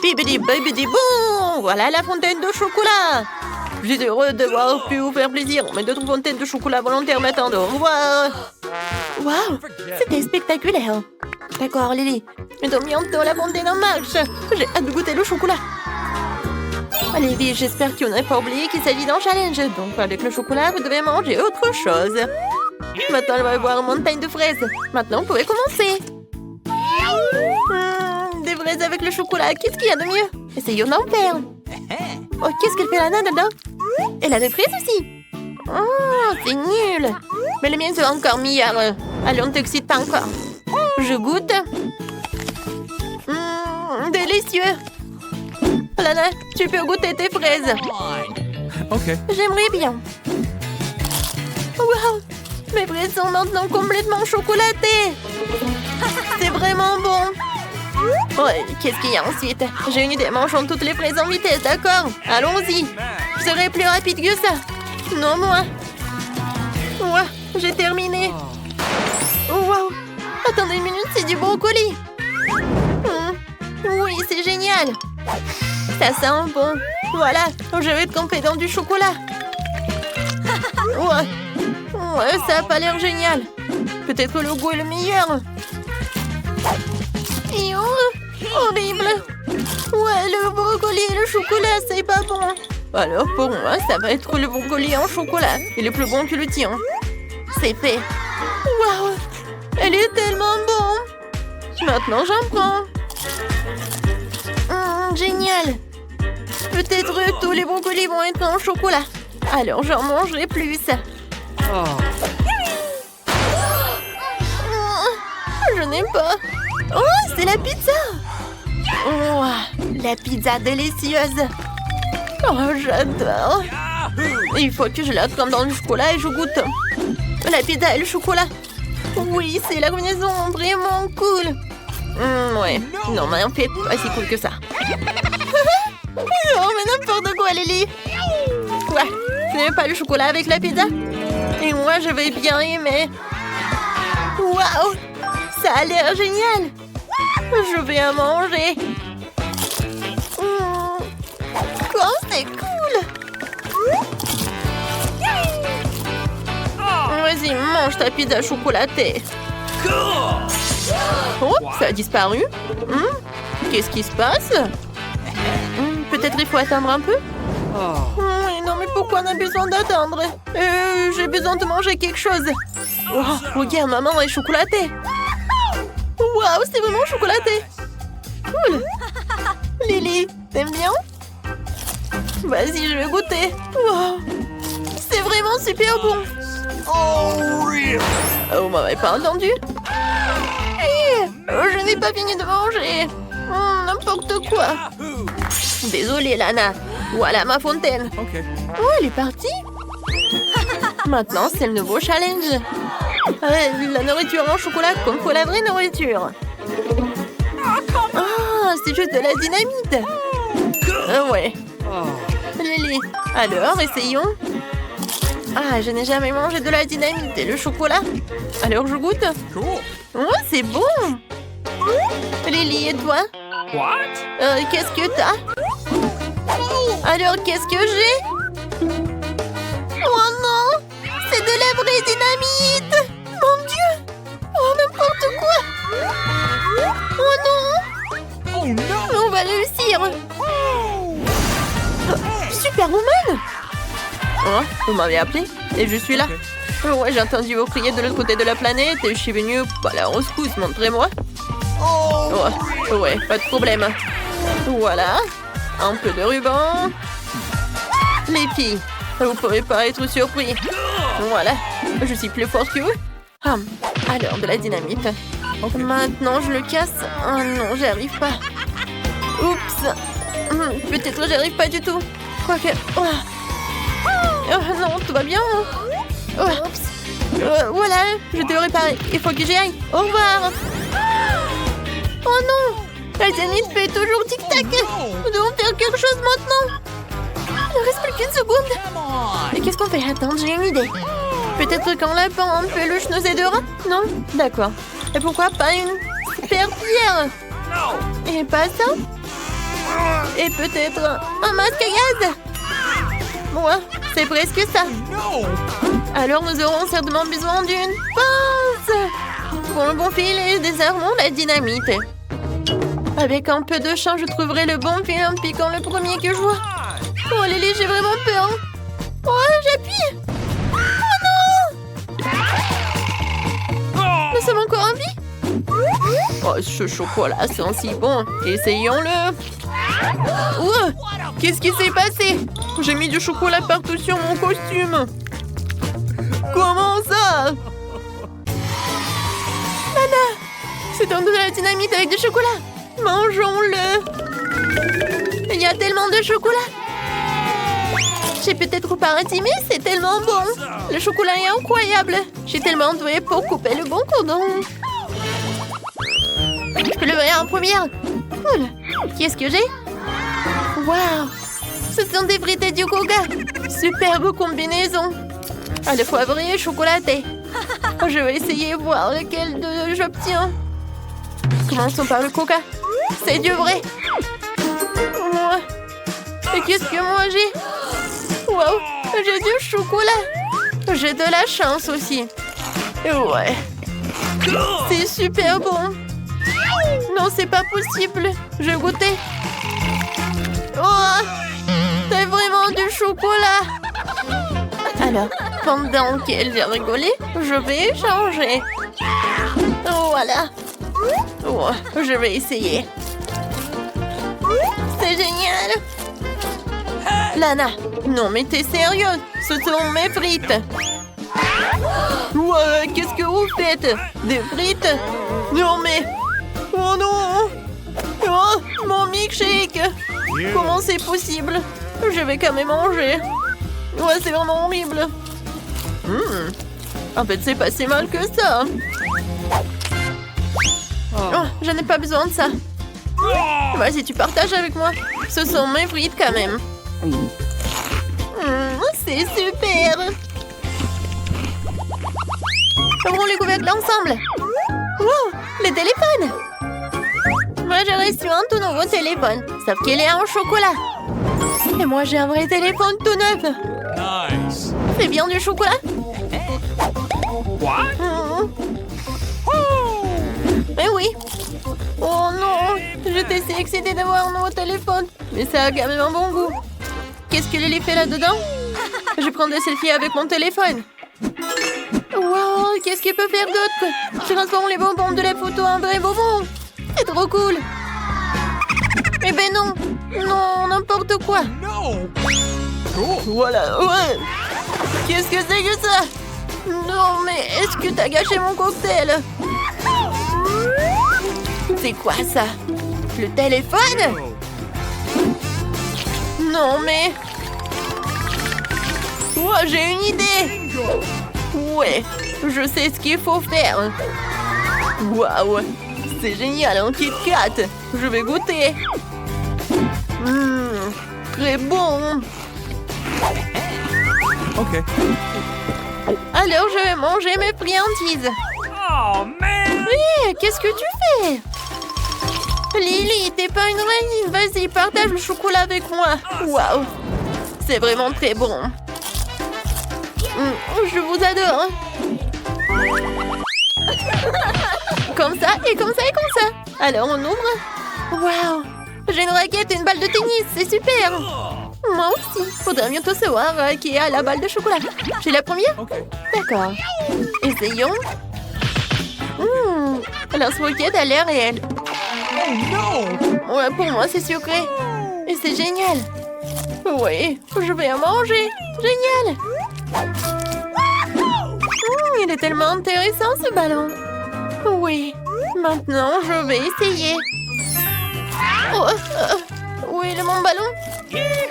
Bibidi bibidi boum! Voilà la fontaine de chocolat. J'étais heureux d'avoir pu vous faire plaisir, mais d'autres fontaines de chocolat volontaires m'attendent. Au revoir. Waouh, c'était spectaculaire. D'accord, Lily. Mais donc bientôt la fontaine en marche. J'ai hâte de goûter le chocolat. Lily, j'espère que vous n'avez pas oublié qu'il s'agit d'un challenge. Donc avec le chocolat, vous devez manger autre chose. Maintenant, on va voir une montagne de fraises. Maintenant, vous pouvez commencer. Des fraises avec le chocolat, qu'est-ce qu'il y a de mieux? Essayons d'en faire. Oh, qu'est-ce qu'elle fait là-dedans? Elle a des fraises aussi. Oh, c'est nul. Mais les miennes sont encore meilleures. Allez, on ne t'excite pas encore. Je goûte. Délicieux. Lana, tu peux goûter tes fraises. Ok. J'aimerais bien. Wow, mes fraises sont maintenant complètement chocolatées. C'est vraiment bon. Ouais, qu'est-ce qu'il y a ensuite? J'ai une idée, mangeons toutes les fraises en vitesse, d'accord? Allons-y. Je serai plus rapide que ça. Non, moi. Ouais, j'ai terminé. Wow. Attendez une minute, c'est du brocoli. Oui, c'est génial. Ça sent bon. Voilà, je vais tremper dans du chocolat. Ouais, ça a pas l'air génial. Peut-être que le goût est le meilleur. Et horrible. Ouais, le brocoli et le chocolat, c'est pas bon. Alors pour moi, ça va être le brocoli en chocolat. Il est plus bon que le tien. C'est fait. Waouh, elle est tellement bon. Maintenant, j'en prends. Génial. Peut-être que tous les brocolis vont être en chocolat. Alors, j'en mangerai plus. Je n'aime pas. Oh, c'est la pizza. Oh, la pizza délicieuse. Oh, j'adore. Il faut que je la trempe dans le chocolat et je goûte. La pizza et le chocolat. Oui, c'est la combinaison vraiment cool. Ouais, non, mais en fait, pas si cool que ça. Oh, mais n'importe quoi, Lily. Quoi? Tu n'aimes pas le chocolat avec la pizza? Et moi, je vais bien aimer. Waouh! Ça a l'air génial. Je vais en manger. Quoi? C'est cool. Vas-y, mange ta pizza chocolatée. Oh, ça a disparu. Qu'est-ce qui se passe? Peut-être il faut attendre un peu. Non, mais pourquoi on a besoin d'attendre? J'ai besoin de manger quelque chose. Oh, regarde, maman est chocolatée. Waouh, c'est vraiment chocolaté. Cool. Lily, t'aimes bien? Vas-y, je vais goûter. Wow. C'est vraiment super bon. Vous m'avez pas entendu? Je n'ai pas fini de manger. N'importe quoi. Désolée, Lana. Voilà ma fontaine. Oh, elle est partie. Maintenant, c'est le nouveau challenge. La nourriture en chocolat comme pour la vraie nourriture. Ah, c'est juste de la dynamite. Ouais. Lily, alors, essayons. Ah, je n'ai jamais mangé de la dynamite et le chocolat. Alors, je goûte. Oh, c'est bon. Lily, et toi? Qu'est-ce que t'as? Alors, qu'est-ce que j'ai? Oh non! C'est de la vraie dynamite! Mon Dieu! Oh, n'importe quoi! Oh non! On va réussir! Superwoman! Oh, vous m'avez appelé? Et je suis là. Ouais, j'ai entendu vous crier de l'autre côté de la planète et je suis venue à la rescousse, montrez-moi. Oh, ouais, pas de problème. Voilà, un peu de ruban. Les filles, vous pouvez pas être surpris. Voilà, je suis plus forte que vous. Alors, de la dynamite. Maintenant, je le casse. Oh non, j'y arrive pas. Oups. Peut-être j'y arrive pas du tout. Quoique... Oh non, tout va bien. Voilà, je te réparer. Il faut que j'y aille. Au revoir. Oh non, la dynamite fait toujours tic-tac. Nous devons faire quelque chose maintenant. Il ne reste plus qu'une seconde. Et qu'est-ce qu'on fait? Attends, j'ai une idée. Peut-être qu'en la un peluche nous aidera? Non? D'accord. Et pourquoi pas une super pierre? Et pas ça? Et peut-être un masque à gaz. Ouais, c'est presque ça. Alors nous aurons certainement besoin d'une pince. Pour le bon fil et désarmons la dynamite. Avec un peu de chance, je trouverai le bon fil en piquant le premier que je vois. Oh Lily, j'ai vraiment peur. Oh, j'appuie. Oh non! Nous sommes encore en vie? Oh, ce chocolat sent si bon. Essayons-le. Ouh, qu'est-ce qui s'est passé? J'ai mis du chocolat partout sur mon costume. Comment ça? Nana, c'est un de la dynamite avec du chocolat. Mangeons-le. Il y a tellement de chocolat. J'ai peut-être pas intimé, c'est tellement bon. Le chocolat est incroyable. J'ai tellement doué pour couper le bon cordon. Je peux le voir en première. Cool. Qu'est-ce que j'ai? Waouh. Ce sont des frites du coca. Superbe combinaison. À la fois vrai et chocolaté. Je vais essayer de voir lequel j'obtiens. Commençons par le coca. C'est du vrai. Moi. Et qu'est-ce que moi j'ai? Wow, j'ai du chocolat. J'ai de la chance aussi. Ouais. C'est super bon. Non, c'est pas possible. Je vais goûter. Oh, c'est vraiment du chocolat. Alors, pendant qu'elle a rigolé, je vais changer. Voilà. Oh, je vais essayer. C'est génial. Lana, non mais t'es sérieuse? Ce sont mes frites. Ouais, qu'est-ce que vous faites? Des frites? Non mais... Oh non! Oh, mon milkshake! Comment c'est possible? Je vais quand même manger. Ouais, c'est vraiment horrible. En fait, c'est pas si mal que ça. Oh, je n'ai pas besoin de ça. Vas-y, tu partages avec moi. Ce sont mes frites quand même. C'est super. Ouvrons les couvercles ensemble. Wow, le téléphone. Moi, j'ai reçu un tout nouveau téléphone, sauf qu'il est en chocolat. Et moi, j'ai un vrai téléphone tout neuf. Nice. C'est bien du chocolat? What? Mais oui. Oh non, j'étais si excitée d'avoir un nouveau téléphone. Mais ça a quand même un bon goût. Qu'est-ce que Lily fait là-dedans? Je prends des selfies avec mon téléphone. Wow, qu'est-ce qu'il peut faire d'autre? Je transforme les bonbons de la photo en vrai bonbon. C'est trop cool. Eh ben non. Non, n'importe quoi. No. Cool. Voilà, ouais. Qu'est-ce que c'est que ça? Non, mais est-ce que t'as gâché mon cocktail? C'est quoi ça? Le téléphone? Non, mais... Oh, j'ai une idée. Ouais, je sais ce qu'il faut faire. Waouh, c'est génial, un Kit Kat. Je vais goûter. Très bon. Okay. Alors, je vais manger mes friandises. Oh man. Oui, qu'est-ce que tu fais? Lily, t'es pas une reine. Vas-y, partage le chocolat avec moi. Waouh, c'est vraiment très bon. Je vous adore. Comme ça, et comme ça, et comme ça. Alors, on ouvre. Waouh, j'ai une raquette et une balle de tennis. C'est super. Moi aussi. Faudrait bientôt savoir qui a la balle de chocolat. J'ai la première? Okay. D'accord. Essayons. La roquette a l'air réelle. Oh no. Ouais, pour moi, c'est sucré. Et c'est génial. Oui, je vais en manger. Génial. Il est tellement intéressant, ce ballon. Oui, maintenant, je vais essayer. Oh, où est mon ballon?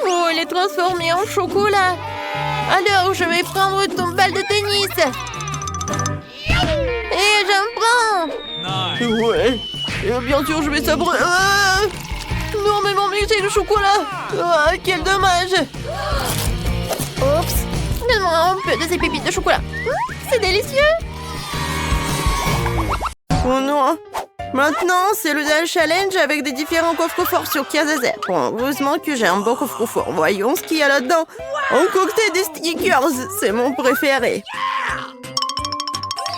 Oh, il est transformé en chocolat. Alors, je vais prendre ton balle de tennis. Et j'en prends. Nice. Ouais. Et bien sûr, je vais sabrer. Ah non, mais mon milkshake de chocolat. Ah, quel dommage. Oups. Donne-moi un peu de ces pépites de chocolat. C'est délicieux. Oh non. Maintenant, c'est le challenge avec des différents coffres forts sur Kazazet. Bon, heureusement que j'ai un bon coffre fort. Voyons ce qu'il y a là-dedans. Concocter des stickers, c'est mon préféré.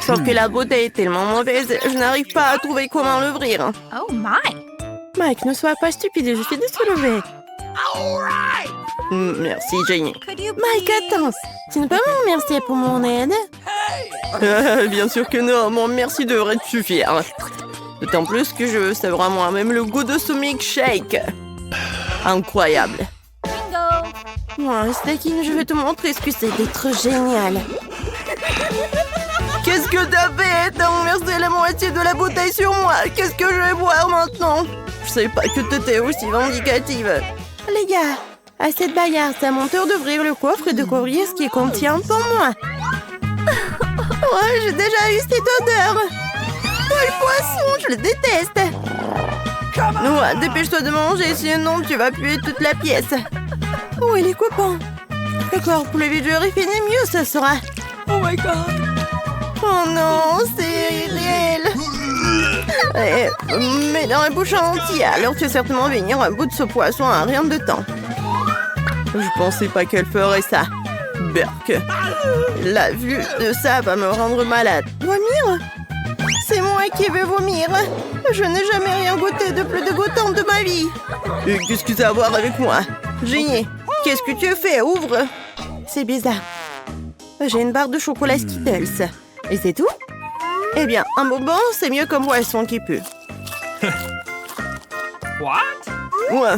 Sauf que la bouteille est tellement mauvaise, je n'arrive pas à trouver comment l'ouvrir. Oh my! Mike, ne sois pas stupide, je suis de se lever. Merci, Jenny. Mike, attends. Tu ne peux pas me remercier pour mon aide? Bien sûr que non, mon merci devrait te suffire. D'autant plus que c'est vraiment même le goût de ce milkshake. Incroyable. Bingo! Stakin, je vais te montrer ce que c'est d'être génial. Qu'est-ce que t'as fait? T'as renversé la moitié de la bouteille sur moi. Qu'est-ce que je vais boire maintenant? Je savais pas que t'étais aussi vindicative. Les gars, à cette bagarre, c'est à mon tour d'ouvrir le coffre et de découvrir ce qu'il contient pour moi. Ouais, j'ai déjà eu cette odeur. Oh, le poisson, je le déteste. Ouais, dépêche-toi de manger, sinon tu vas puer toute la pièce. Où est les copains? D'accord, pour le videur, il finit mieux, ça sera. Oh my god. Oh non, c'est irréel. Mais dans la bouche entière, alors tu vas certainement venir un bout de ce poisson à rien de temps. Je pensais pas qu'elle ferait ça. Berk. La vue de ça va me rendre malade. Vomir? C'est moi qui vais vomir. Je n'ai jamais rien goûté de plus dégoûtant de ma vie. Et qu'est-ce que ça a à voir avec moi? Génie, qu'est-ce que tu fais? Ouvre. C'est bizarre. J'ai une barre de chocolat Skittles. Et c'est tout? Eh bien, un bonbon, c'est mieux qu'un poisson qui pue. What? Ouais.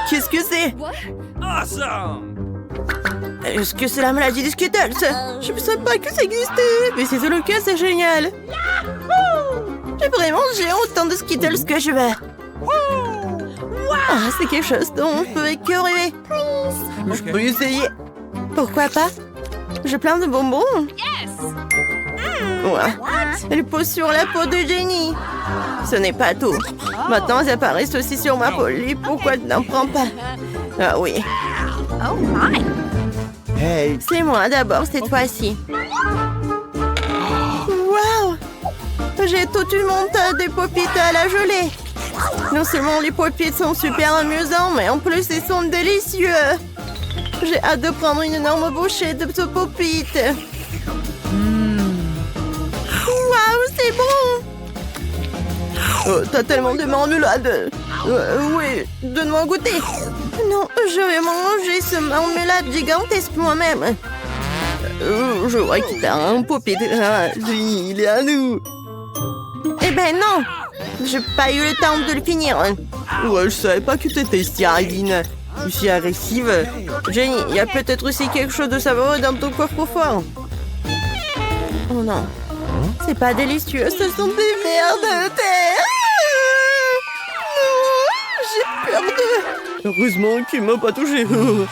Qu'est-ce que c'est? Awesome. Est-ce que c'est la maladie des Skittles? Je ne savais pas que ça existait. Mais si c'est le cas, c'est génial. J'ai vraiment autant de Skittles que je veux. Ah, c'est quelque chose dont on peut que rêver. Je peux essayer. Pourquoi pas? J'ai plein de bonbons. Ouais. Elle pose sur la peau de Jenny. Ce n'est pas tout. Maintenant, elles apparaissent aussi sur ma peau. Et pourquoi tu n'en prends pas? Ah oui. Oh my! Hey. C'est moi d'abord cette fois-ci. Waouh! J'ai toute une montagne de pop-it à la gelée. Non seulement les pop-it sont super amusants, mais en plus ils sont délicieux. J'ai hâte de prendre une énorme bouchée de ce pop-it. Waouh, c'est bon! Oh, t'as tellement de marmelade. Oui, donne-moi goûter. Non, je vais manger ce marmelade gigantesque moi-même. Je vois que t'as un pop-it. Ah, il est à nous. Eh ben non, j'ai pas eu le temps de le finir. Ouais, je savais pas que t'étais si radine. Si agressive. Jenny, il y a peut-être aussi quelque chose de savoureux dans ton coffre-fort. Oh non, c'est pas délicieux, ce sont des vers de terre. Non, j'ai peur de... Heureusement qu'il m'a pas touché. Oh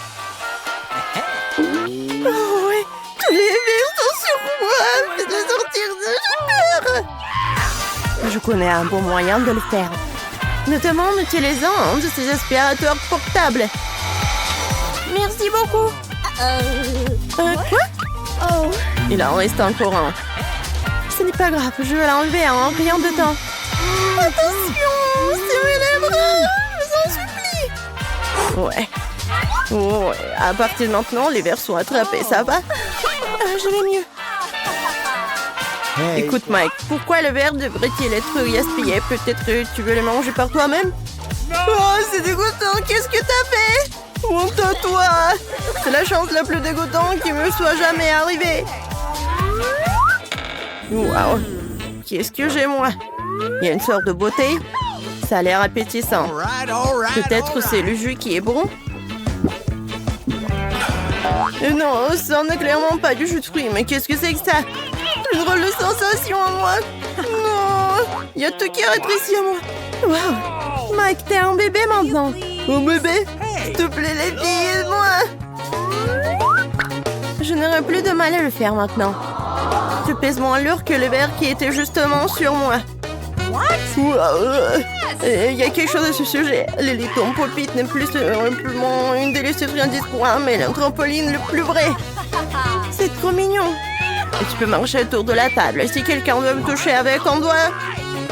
ouais, tous les vers sont sur moi. Fais de sortir de j'ai peur. Je connais un bon moyen de le faire. Notamment en utilisant un de ces aspirateurs portables. Merci beaucoup. Quoi? Oh. Il en reste encore un. Ce n'est pas grave, je vais l'enlever en rien de temps. Attention, serrez les bras, je vous en supplie. Ouais, à partir de maintenant, les vers sont attrapés, ça va? Je vais mieux. Hey. Écoute, Mike, pourquoi le verre devrait-il être gaspillé? Peut-être que tu veux le manger par toi-même? Oh, c'est dégoûtant! Qu'est-ce que t'as fait? Honte à toi! C'est la chance la plus dégoûtante qui me soit jamais arrivée! Waouh! Qu'est-ce que j'ai, moi? Il y a une sorte de beauté. Ça a l'air appétissant. Peut-être c'est le jus qui est bon? Non, ça n'est clairement pas du jus de fruits. Mais qu'est-ce que c'est que ça? Une drôle de sensation à moi. Non, il y a tout qui est rétréci à moi. Waouh, Mike, t'es un bébé maintenant. Un bébé? S'il te plaît, les filles, aide-moi. Je n'aurai plus de mal à le faire maintenant. Tu pèses moins lourd que le verre qui était justement sur moi. Il y a quelque chose à ce sujet. Le laiton pop-it n'est plus simplement une délicieuse friandise pour moi, mais le trampoline le plus vrai. C'est trop mignon. Et tu peux marcher autour de la table. Si quelqu'un veut me toucher avec un doigt,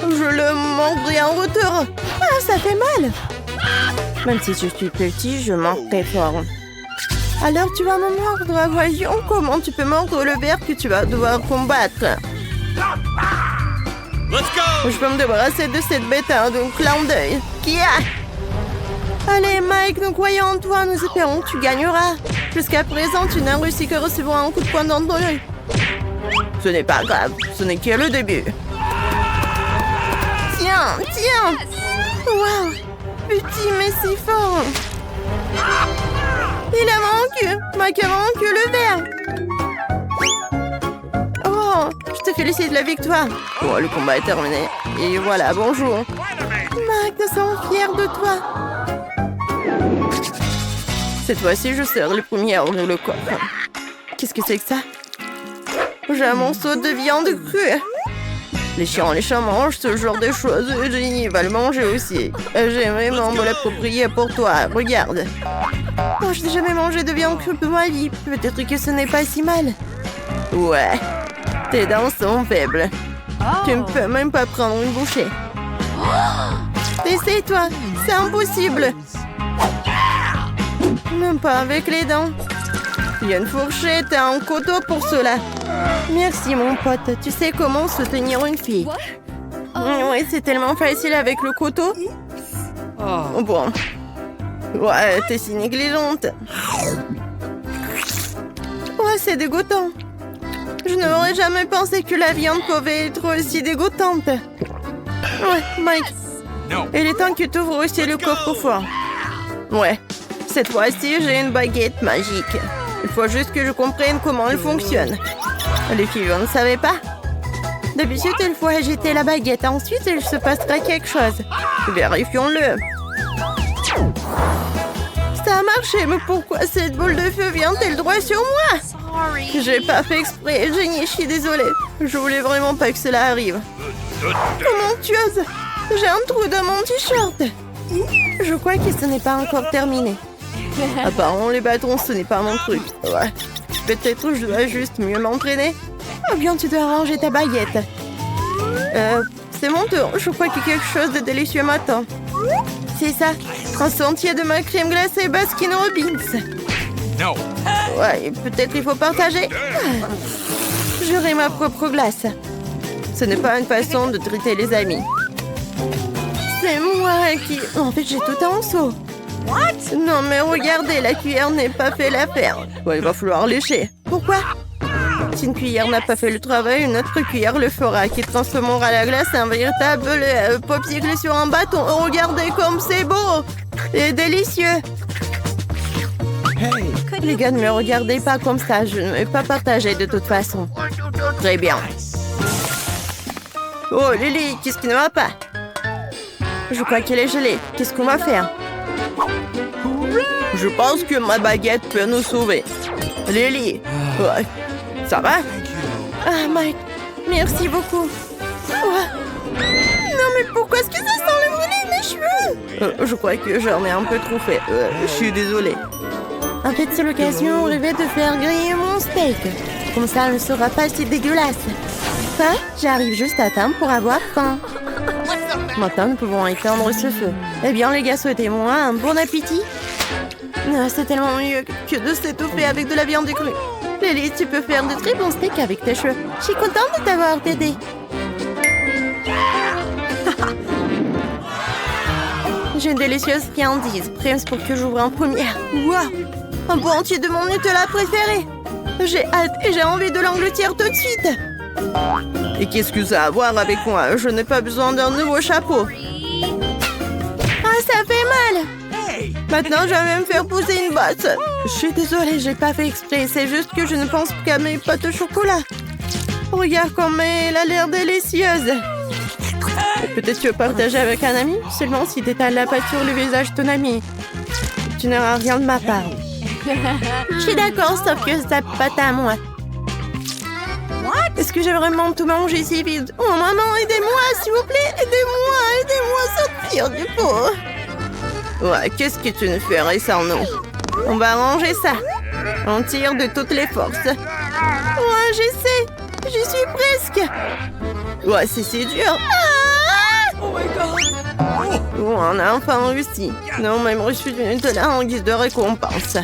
Je le mordrai en retour. Ah, ça fait mal. Même si je suis petit, je mords très fort. Alors tu vas me mordre. Voyons comment tu peux mordre le ver que tu vas devoir combattre. Let's go! Je peux me débarrasser de cette bête d'un clin d'œil. Qui a? Allez Mike, nous croyons en toi. Nous espérons que tu gagneras. Jusqu'à présent, tu n'as réussi que recevoir un coup de poing dans ton œil. Ce n'est pas grave. Ce n'est que le début. Tiens, tiens. Waouh. Petit, mais si fort. Il a vaincu. Mike a vaincu le ver. Oh, je te félicite de la victoire. Bon, le combat est terminé. Et voilà, bonjour. Mike, nous sommes fiers de toi. Cette fois-ci, je serai le premier à ouvrir le coffre. Qu'est-ce que c'est que ça? J'ai un morceau de viande crue. Les chats mangent ce genre de choses. Jenny va le manger aussi. J'aimerais me l'approprier pour toi. Regarde. Oh, je n'ai jamais mangé de viande crue de ma vie. Peut-être que ce n'est pas si mal. Ouais. Tes dents sont faibles. Tu ne peux même pas prendre une bouchée. Essaye-toi. C'est impossible. Même pas avec les dents. Il y a une fourchette et un couteau pour cela. Merci mon pote. Tu sais comment soutenir une fille. Oui, c'est tellement facile avec le couteau. Oh, bon. Ouais, t'es si négligente. Ouais, c'est dégoûtant. Je n'aurais jamais pensé que la viande pouvait être aussi dégoûtante. Ouais, Mike. Il est temps que tu ouvres aussi le coffre-fort. Ouais. Cette fois-ci, j'ai une baguette magique. Il faut juste que je comprenne comment elle fonctionne. Les filles, vous ne savez pas? D'habitude, il faut agiter la baguette. Ensuite, il se passera quelque chose. Vérifions-le. Ça a marché, mais pourquoi cette boule de feu vient-elle droit sur moi? J'ai pas fait exprès, Jenny, je suis désolée. Je voulais vraiment pas que cela arrive. Comment tu oses? J'ai un trou dans mon t-shirt. Je crois que ce n'est pas encore terminé. Apparemment, les bâtons, ce n'est pas mon truc. Ouais. Peut-être je dois juste mieux m'entraîner. Oh bien, tu dois ranger ta baguette. C'est mon tour. Je crois que quelque chose de délicieux m'attend. C'est ça. Un sentier de ma crème glacée Baskin Robbins. No. Ouais, peut-être il faut partager. J'aurai ma propre glace. Ce n'est pas une façon de traiter les amis. C'est moi qui... En fait, j'ai tout en seau. What? Non, mais regardez, la cuillère n'est pas fait l'affaire. Ouais, il va falloir lécher. Pourquoi? Si une cuillère n'a pas fait le travail, une autre cuillère le fera, qui transformera la glace en véritable papier sur un bâton. Oh, regardez comme c'est beau et délicieux. Hey. Les gars, ne me regardez pas comme ça. Je ne vais pas partager de toute façon. Très bien. Oh, Lily, qu'est-ce qui ne va pas? Je crois qu'elle est gelée. Qu'est-ce qu'on va faire? Je pense que ma baguette peut nous sauver. Lily, ouais. Ça va? Ah, Mike, merci beaucoup. Ouais. Non, mais pourquoi est-ce que ça sent le brûlé, mes cheveux? Je crois que j'en ai un peu trop fait. Je suis désolée. En fait, c'est l'occasion rêvée de faire griller mon steak. Comme ça, elle ne sera pas si dégueulasse. Quoi? J'arrive juste à temps pour avoir faim. Maintenant, nous pouvons éteindre ce feu. Eh bien, les gars, souhaitez-moi un bon appétit. C'est tellement mieux que de s'étouffer avec de la viande crue. Lily, tu peux faire de très bons steaks avec tes cheveux. Je suis contente de t'avoir aidé. J'ai une délicieuse friandise, prête pour que j'ouvre en première. Waouh! Un bon entier de mon Nutella préféré. J'ai hâte et j'ai envie de l'engloutir tout de suite. Et qu'est-ce que ça a à voir avec moi? Je n'ai pas besoin d'un nouveau chapeau. Ah, ça fait mal! Maintenant, je vais même faire pousser une bosse. Je suis désolée, j'ai pas fait exprès. C'est juste que je ne pense qu'à mes pâtes au chocolat. Regarde comme elle a l'air délicieuse. Peut-être tu veux partager avec un ami? Seulement si tu étales la pâte sur le visage de ton ami. Tu n'auras rien de ma part. Je suis d'accord, sauf que c'est pas à moi. Est-ce que j'ai vraiment tout mangé si vite? Oh maman, aidez-moi, s'il vous plaît, aidez-moi à sortir du pot. Ouais, qu'est-ce que tu ne ferais sans nous? On va arranger ça. On tire de toutes les forces. Ouais, j'essaie. J'y suis presque. Ouais, c'est si dur. Ah! Oh my god! Oh, on a enfin réussi. On a même reçu du Nutella en guise de récompense.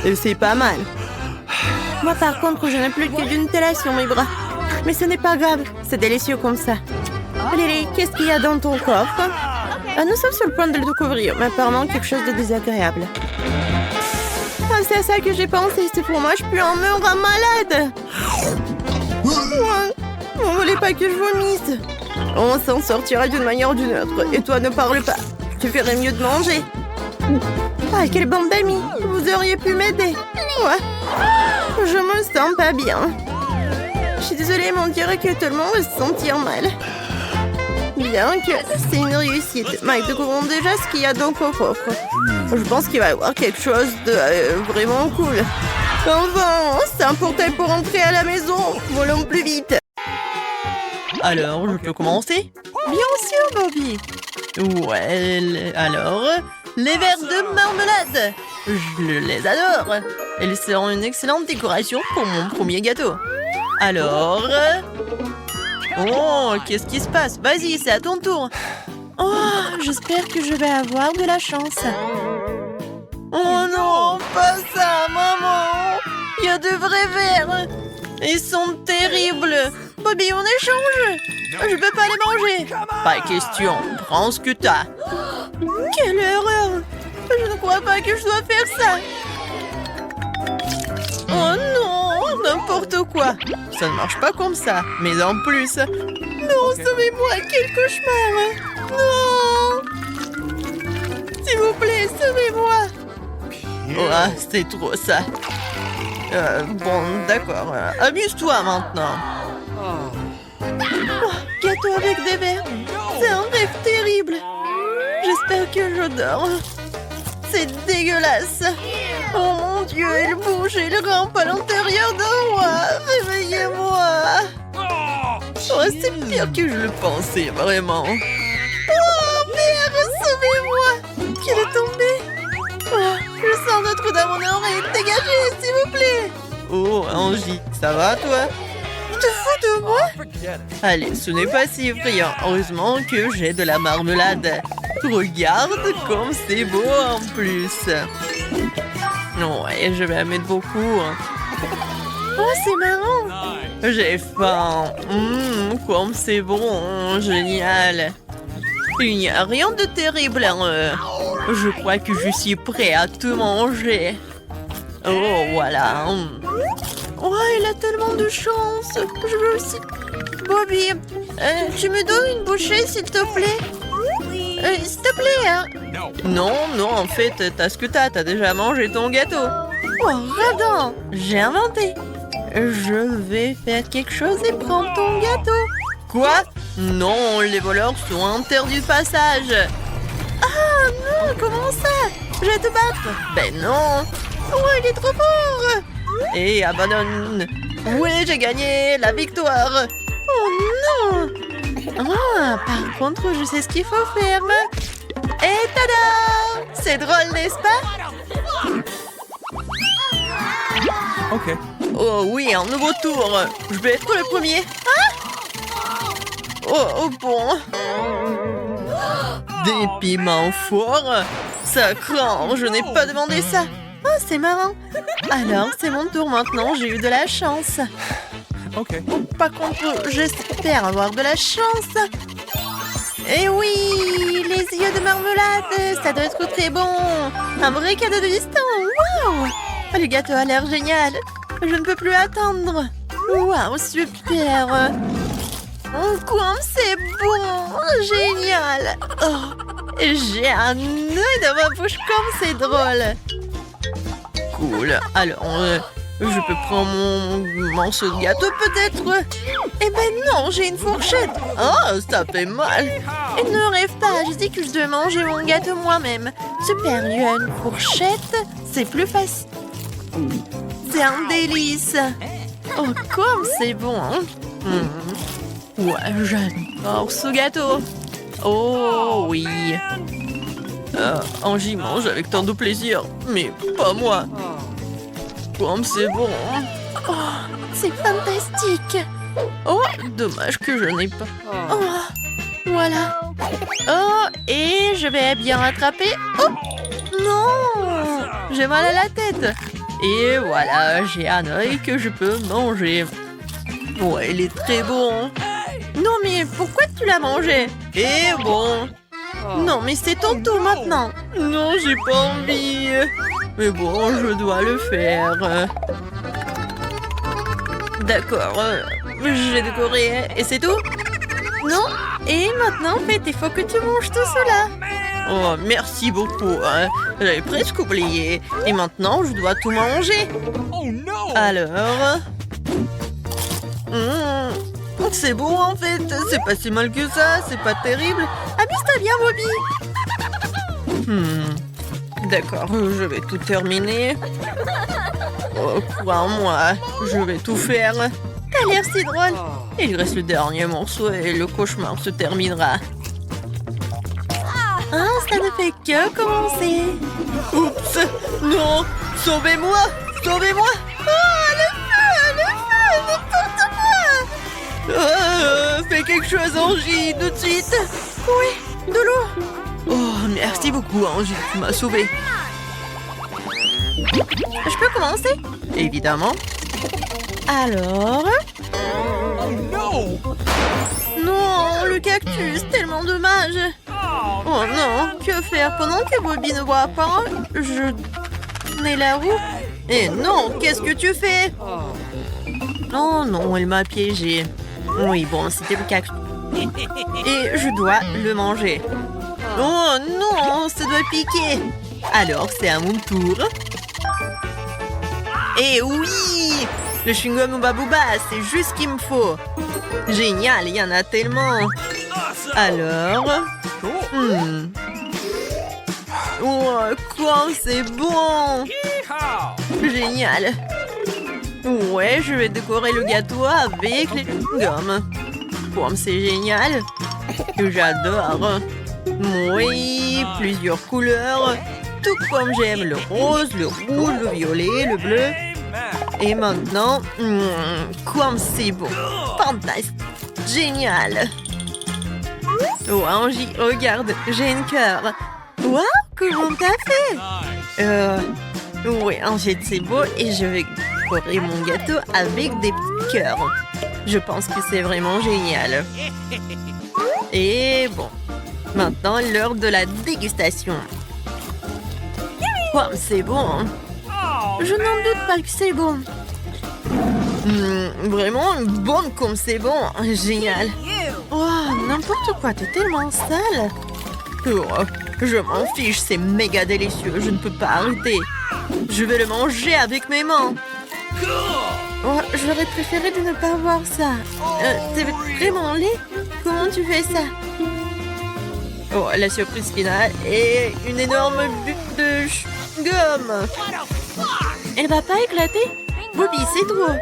Et c'est pas mal. Moi, par contre, je n'ai plus que du Nutella sur mes bras. Mais ce n'est pas grave, c'est délicieux comme ça. Lily, qu'est-ce qu'il y a dans ton coffre? Ah, nous sommes sur le point de le découvrir, mais apparemment quelque chose de désagréable. Ah, c'est à ça que j'ai pensé, c'est pour moi, je peux en mourir malade. Ouais, on voulait pas que je vomisse. On s'en sortira d'une manière ou d'une autre. Et toi, ne parle pas. Tu ferais mieux de manger. Ah, quelle bande d'amis. Vous auriez pu m'aider. Ouais. Je me sens pas bien. Je suis désolée, mais on dirait que tout le monde va se sentir mal. Bien que c'est une réussite. Mike, découvrons déjà ce qu'il y a dans ton coffre. Je pense qu'il va y avoir quelque chose de vraiment cool. Enfin, c'est un portail pour entrer à la maison. Volons plus vite. Alors, je peux commencer? Bien sûr, Bobby. Ouais, alors, les verres de marmelade. Je les adore. Elles seront une excellente décoration pour mon premier gâteau. Alors... Oh, qu'est-ce qui se passe? Vas-y, c'est à ton tour. Oh, j'espère que je vais avoir de la chance. Oh non, pas ça, maman. Il y a de vrais verres. Ils sont terribles. Bobby, on échange. Je peux pas les manger. Pas question, prends ce que t'as. Quelle erreur. Je ne crois pas que je dois faire ça. Oh non, n'importe quoi. Ça ne marche pas comme ça. Mais en plus... Non, sauvez-moi, quel cauchemar. Non. S'il vous plaît, sauvez-moi. Oh, c'est trop ça. Bon, d'accord. Amuse-toi maintenant. Oh, gâteau avec des verres. C'est un rêve terrible. J'espère que je dors. C'est dégueulasse. Oh mon Dieu, il bouge et il rampe à l'intérieur de moi. Réveillez-moi. Oh, c'est pire que je le pensais, vraiment. Oh, merde, sauvez-moi. Qu'il est tombé. Oh, je sens notre dans mon oreille. Dégagez, s'il vous plaît. Oh, Angie, ça va, toi? Tu te fous de moi? Allez, ce n'est pas si effrayant. Heureusement que j'ai de la marmelade. Regarde comme c'est beau en plus. Ouais, je vais en mettre beaucoup. Oh, c'est marrant. J'ai faim. Comme c'est bon, génial. Il n'y a rien de terrible en eux. Je crois que je suis prêt à tout manger. Oh, voilà. Oh, il a tellement de chance. Je veux aussi... Bobby, tu me donnes une bouchée, s'il te plaît? S'il te plaît, hein? Non, en fait, t'as ce que t'as déjà mangé ton gâteau. Oh, radin, j'ai inventé. Je vais faire quelque chose et prendre ton gâteau. Quoi? Non, les voleurs sont interdits de passage. Ah non, comment ça? Je vais te battre. Ben non. Oh, il est trop fort. Et abandonne. Oui, j'ai gagné la victoire. Oh non. Ah, par contre, je sais ce qu'il faut faire. Et tada! C'est drôle, n'est-ce pas? Ok. Oh oui, un nouveau tour. Je vais être le premier. Ah! Oh bon. Des piments forts? Ça craint, je n'ai pas demandé ça. Oh, c'est marrant. Alors, c'est mon tour maintenant, j'ai eu de la chance. Ok. Par contre, j'espère avoir de la chance. Et oui, les yeux de marmelade, ça doit être très bon. Un vrai cadeau de destin, waouh! Le gâteau a l'air génial. Je ne peux plus attendre. Waouh, super. Oh, comme c'est bon, génial. Oh, j'ai un œil dans ma bouche, comme c'est drôle. Cool, alors... je peux prendre mon morceau de gâteau peut-être? Eh ben non, j'ai une fourchette. Oh, ça fait mal. Et ne rêve pas, je dis que je dois manger mon gâteau moi-même. Super, il y a une fourchette, c'est plus facile. C'est un délice. Oh, comme c'est bon. Ouais, j'adore ce gâteau. Oh oui. Angie mange avec tant de plaisir, mais pas moi. Comme c'est bon. Oh, c'est fantastique. Oh, dommage que je n'ai pas. Oh, voilà. Oh, et je vais bien rattraper. Oh, non! J'ai mal à la tête. Et voilà, j'ai un œil que je peux manger. Ouais, il est très bon. Non, mais pourquoi tu l'as mangé? Et bon. Non, mais c'est ton tour maintenant. Non, j'ai pas envie. Mais bon, je dois le faire. D'accord, j'ai décoré et c'est tout? Non. Et maintenant, en fait, il faut que tu manges tout cela. Oh, merci beaucoup. J'avais presque oublié. Et maintenant, je dois tout manger. Oh no! Alors... c'est bon, en fait. C'est pas si mal que ça. C'est pas terrible. Amuse-toi bien, Bobby. D'accord, je vais tout terminer. Oh, crois en moi. Je vais tout faire. T'as l'air si drôle. Il reste le dernier morceau et le cauchemar se terminera. Ah, ça ne fait que commencer. Oups! Non! Sauvez-moi! Sauvez-moi! Oh, le feu! N'importe quoi! Fais quelque chose, Angie, tout de suite! Oui, de l'eau! Oh, merci beaucoup, Angie, tu m'as sauvée. Je peux commencer? Évidemment. Alors... Oh no! Non, le cactus, tellement dommage. Oh non, que faire pendant que Bobby ne boit pas? Je n'ai la roue. Et non, qu'est-ce que tu fais? Oh non, elle m'a piégé. Oui, bon, c'était le cactus. Et je dois le manger. Oh non, ça doit piquer. Alors, c'est à mon tour. Et oui! Le chewing-gum Ooba Booba, c'est juste ce qu'il me faut. Génial, il y en a tellement. Alors... Oh, quoi, c'est bon! Génial! Ouais, je vais décorer le gâteau avec les chewing-gums. Bon, c'est génial! J'adore! Oui, plusieurs couleurs. Tout comme j'aime le rose, le rouge, le violet, le bleu. Et maintenant, comme c'est beau! Fantastique! Génial! Oh, Angie, regarde, j'ai un cœur. Waouh, comment t'as fait? Oui, Angie, c'est beau et je vais décorer mon gâteau avec des petits cœurs. Je pense que c'est vraiment génial. Et bon, maintenant l'heure de la dégustation. Wow, c'est bon. Je n'en doute pas que c'est bon. Vraiment bon comme c'est bon. Génial. Oh, n'importe quoi, t'es tellement sale. Oh, je m'en fiche, c'est méga délicieux. Je ne peux pas arrêter. Je vais le manger avec mes mains. Oh, j'aurais préféré de ne pas voir ça. T'es vraiment laid? Comment tu fais ça? Oh, la surprise finale est une énorme butte de gomme. Elle va pas éclater? Bobby, c'est trop.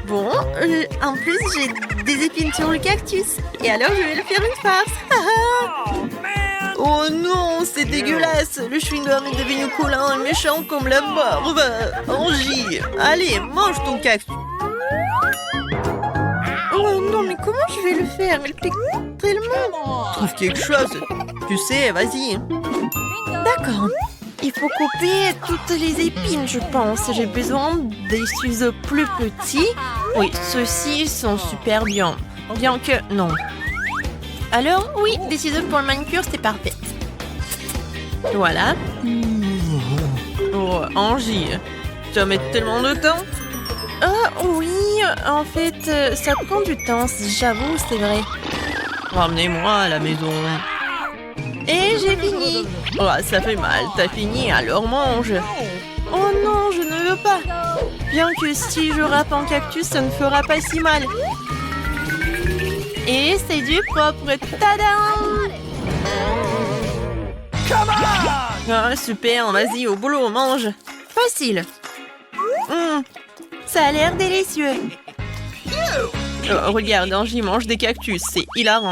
Bon, en plus, j'ai des épines sur le cactus. Et alors, je vais le faire une farce. Oh non, c'est dégueulasse. Le chewing-gum est devenu collant et méchant comme la mort. Angie, allez, mange ton cactus. Oh non, mais comment je vais le faire? Il pique tellement. Trouve quelque chose. Tu sais, vas-y. D'accord. Il faut couper toutes les épines, je pense. J'ai besoin des ciseaux plus petits. Oui, ceux-ci sont super bien. Bien que... non. Alors, oui, des ciseaux pour le manucure, c'est parfait. Voilà. Oh, Angie, ça met tellement de temps. Ah, oui, en fait, ça prend du temps, j'avoue, c'est vrai. Ramenez-moi à la maison. Et j'ai fini. Oh, ça fait mal, t'as fini, alors mange. Oh non, je ne veux pas. Bien que si je râpe en cactus, ça ne fera pas si mal. Et c'est du propre. Tadam! Ah, super, vas-y, au boulot, mange. Facile. Ça a l'air délicieux. Oh, regarde, Angie mange des cactus, c'est hilarant.